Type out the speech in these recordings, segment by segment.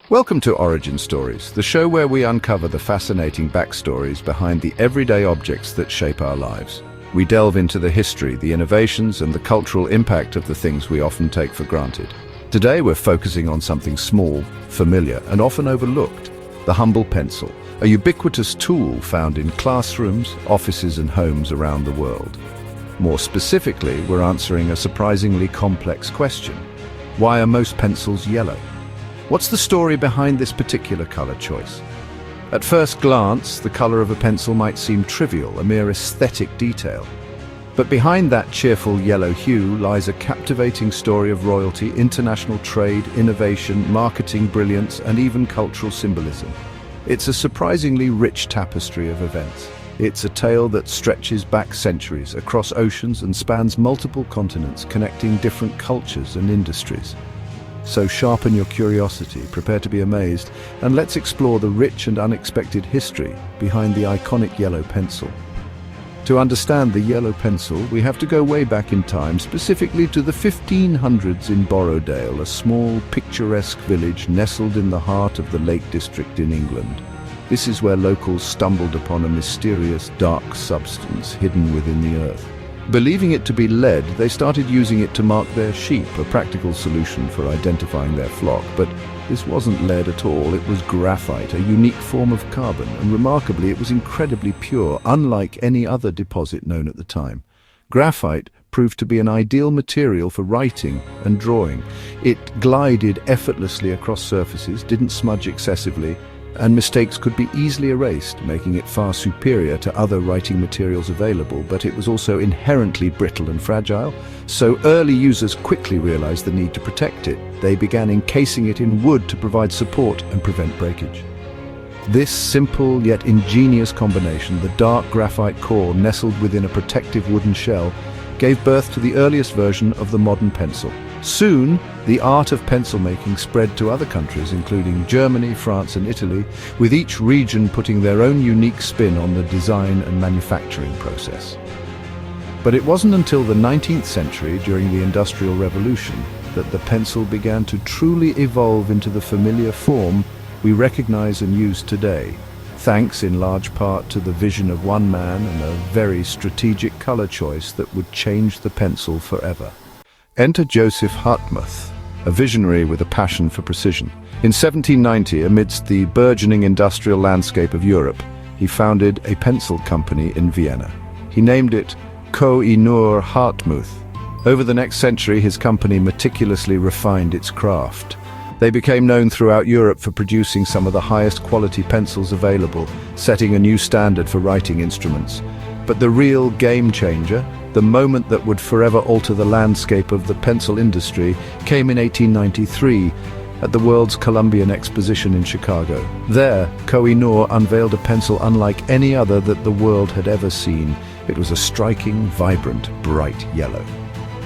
Welcome to Origin Stories, the show where we uncover the fascinating backstories behind the everyday objects that shape our lives. We delve into the history, the innovations, and the cultural impact of the things we often take for granted. Today we're focusing on something small, familiar, and often overlooked: the humble pencil, a ubiquitous tool found in classrooms, offices, and homes around the world. More specifically, we're answering a surprisingly complex question: why are most pencils yellow? What's the story behind this particular color choice? At first glance, the color of a pencil might seem trivial, a mere aesthetic detail. But behind that cheerful yellow hue lies a captivating story of royalty, international trade, innovation, marketing brilliance, and even cultural symbolism. It's a surprisingly rich tapestry of events. It's a tale that stretches back centuries, across oceans, and spans multiple continents, connecting different cultures and industries. So sharpen your curiosity, prepare to be amazed, and let's explore the rich and unexpected history behind the iconic yellow pencil. To understand the yellow pencil, we have to go way back in time, specifically to the 1500s in Borrowdale, a small, picturesque village nestled in the heart of the Lake District in England. This is where locals stumbled upon a mysterious, dark substance hidden within the earth. Believing it to be lead, they started using it to mark their sheep, a practical solution for identifying their flock. But this wasn't lead at all, it was graphite, a unique form of carbon, and remarkably it was incredibly pure, unlike any other deposit known at the time. Graphite proved to be an ideal material for writing and drawing. It glided effortlessly across surfaces, didn't smudge excessively, and mistakes could be easily erased, making it far superior to other writing materials available. But it was also inherently brittle and fragile, so early users quickly realized the need to protect it. They began encasing it in wood to provide support and prevent breakage. This simple yet ingenious combination, the dark graphite core nestled within a protective wooden shell, gave birth to the earliest version of the modern pencil. Soon, the art of pencil making spread to other countries, including Germany, France, and Italy, with each region putting their own unique spin on the design and manufacturing process. But it wasn't until the 19th century, during the Industrial Revolution, that the pencil began to truly evolve into the familiar form we recognize and use today, thanks in large part to the vision of one man and a very strategic color choice that would change the pencil forever. Enter Joseph Hartmuth, a visionary with a passion for precision. In 1790, amidst the burgeoning industrial landscape of Europe, he founded a pencil company in Vienna. He named it Koh-i-Noor Hartmuth. Over the next century, his company meticulously refined its craft. They became known throughout Europe for producing some of the highest quality pencils available, setting a new standard for writing instruments. But the real game changer, the moment that would forever alter the landscape of the pencil industry, came in 1893 at the World's Columbian Exposition in Chicago. There, Koh-i-Noor unveiled a pencil unlike any other that the world had ever seen. It was a striking, vibrant, bright yellow.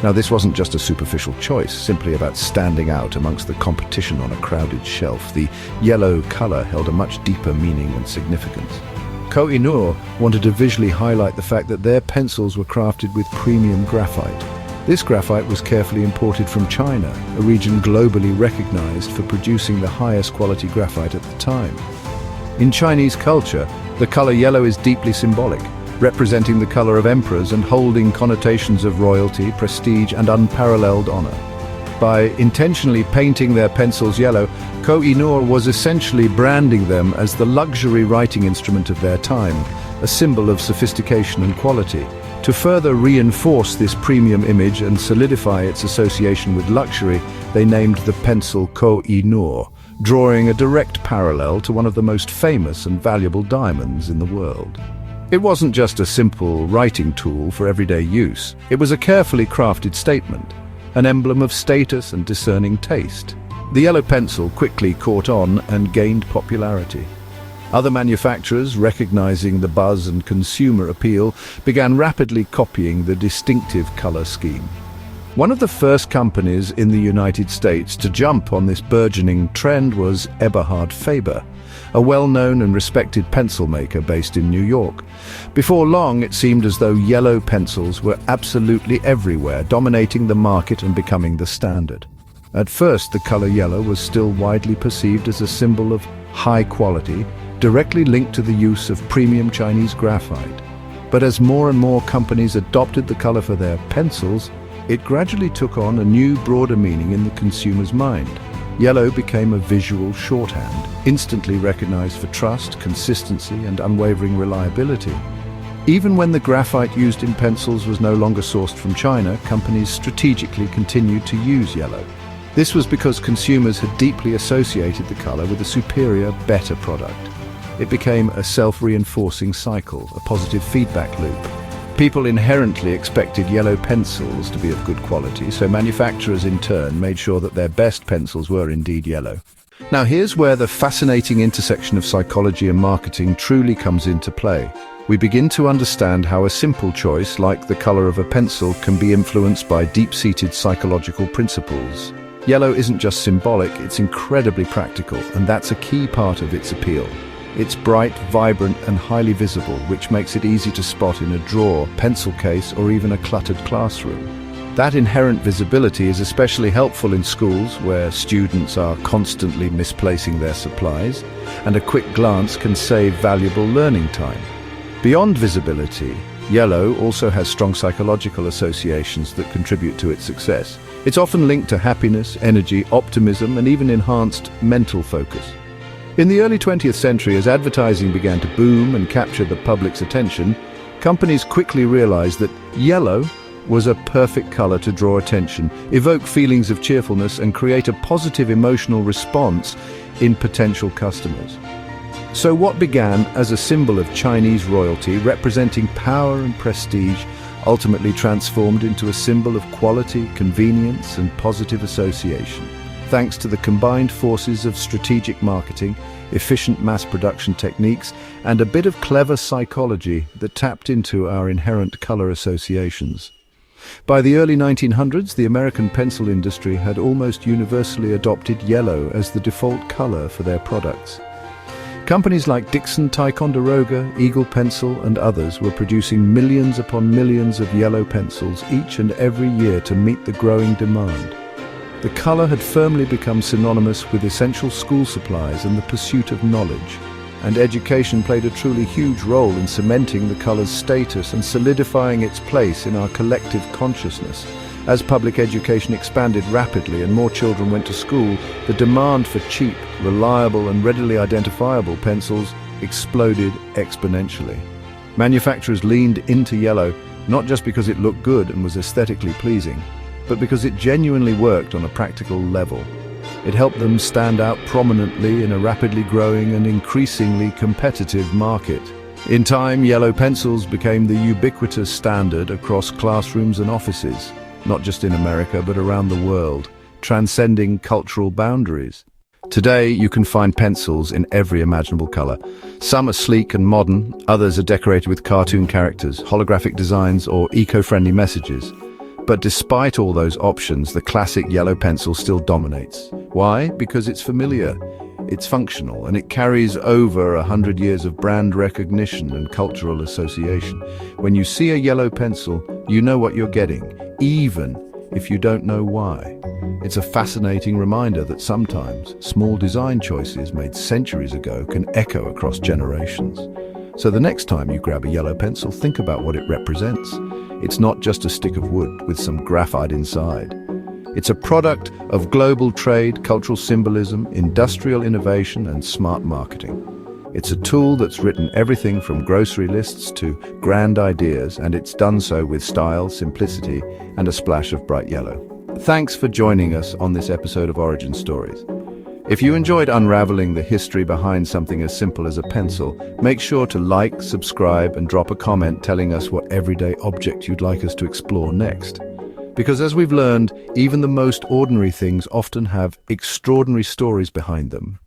Now, this wasn't just a superficial choice, simply about standing out amongst the competition on a crowded shelf. The yellow color held a much deeper meaning and significance. Koh-i-Noor wanted to visually highlight the fact that their pencils were crafted with premium graphite. This graphite was carefully imported from China, a region globally recognized for producing the highest quality graphite at the time. In Chinese culture, the color yellow is deeply symbolic, representing the color of emperors and holding connotations of royalty, prestige, and unparalleled honor. By intentionally painting their pencils yellow, Koh-i-Noor was essentially branding them as the luxury writing instrument of their time, a symbol of sophistication and quality. To further reinforce this premium image and solidify its association with luxury, they named the pencil Koh-i-Noor, drawing a direct parallel to one of the most famous and valuable diamonds in the world. It wasn't just a simple writing tool for everyday use. It was a carefully crafted statement, an emblem of status and discerning taste. The yellow pencil quickly caught on and gained popularity. Other manufacturers, recognizing the buzz and consumer appeal, began rapidly copying the distinctive color scheme. One of the first companies in the United States to jump on this burgeoning trend was Eberhard Faber, a well-known and respected pencil maker based in New York. Before long, it seemed as though yellow pencils were absolutely everywhere, dominating the market and becoming the standard. At first, the color yellow was still widely perceived as a symbol of high quality, directly linked to the use of premium Chinese graphite. But as more and more companies adopted the color for their pencils, it gradually took on a new, broader meaning in the consumer's mind. Yellow became a visual shorthand, instantly recognized for trust, consistency, and unwavering reliability. Even when the graphite used in pencils was no longer sourced from China, companies strategically continued to use yellow. This was because consumers had deeply associated the color with a superior, better product. It became a self-reinforcing cycle, a positive feedback loop. People inherently expected yellow pencils to be of good quality, so manufacturers in turn made sure that their best pencils were indeed yellow. Now here's where the fascinating intersection of psychology and marketing truly comes into play. We begin to understand how a simple choice, like the color of a pencil, can be influenced by deep-seated psychological principles. Yellow isn't just symbolic, it's incredibly practical, and that's a key part of its appeal. It's bright, vibrant, and highly visible, which makes it easy to spot in a drawer, pencil case, or even a cluttered classroom. That inherent visibility is especially helpful in schools where students are constantly misplacing their supplies, and a quick glance can save valuable learning time. Beyond visibility, yellow also has strong psychological associations that contribute to its success. It's often linked to happiness, energy, optimism, and even enhanced mental focus. In the early 20th century, as advertising began to boom and capture the public's attention, companies quickly realized that yellow was a perfect color to draw attention, evoke feelings of cheerfulness, and create a positive emotional response in potential customers. So what began as a symbol of Chinese royalty, representing power and prestige, ultimately transformed into a symbol of quality, convenience, and positive association. Thanks to the combined forces of strategic marketing, efficient mass production techniques, and a bit of clever psychology that tapped into our inherent color associations. By the early 1900s, the American pencil industry had almost universally adopted yellow as the default color for their products. Companies like Dixon, Ticonderoga, Eagle Pencil, and others were producing millions upon millions of yellow pencils each and every year to meet the growing demand. The color had firmly become synonymous with essential school supplies and the pursuit of knowledge, and education played a truly huge role in cementing the color's status and solidifying its place in our collective consciousness. As public education expanded rapidly and more children went to school, the demand for cheap, reliable, and readily identifiable pencils exploded exponentially. Manufacturers leaned into yellow not just because it looked good and was aesthetically pleasing, but because it genuinely worked on a practical level. It helped them stand out prominently in a rapidly growing and increasingly competitive market. In time, yellow pencils became the ubiquitous standard across classrooms and offices, not just in America but around the world, transcending cultural boundaries. Today, you can find pencils in every imaginable color. Some are sleek and modern, others are decorated with cartoon characters, holographic designs, or eco-friendly messages. But despite all those options, the classic yellow pencil still dominates. Why? Because it's familiar, it's functional, and it carries over 100 years of brand recognition and cultural association. When you see a yellow pencil, you know what you're getting, even if you don't know why. It's a fascinating reminder that sometimes small design choices made centuries ago can echo across generations. So the next time you grab a yellow pencil, think about what it represents. It's not just a stick of wood with some graphite inside. It's a product of global trade, cultural symbolism, industrial innovation, and smart marketing. It's a tool that's written everything from grocery lists to grand ideas, and it's done so with style, simplicity, and a splash of bright yellow. Thanks for joining us on this episode of Origin Stories. If you enjoyed unraveling the history behind something as simple as a pencil, make sure to like, subscribe, and drop a comment telling us what everyday object you'd like us to explore next. Because as we've learned, even the most ordinary things often have extraordinary stories behind them.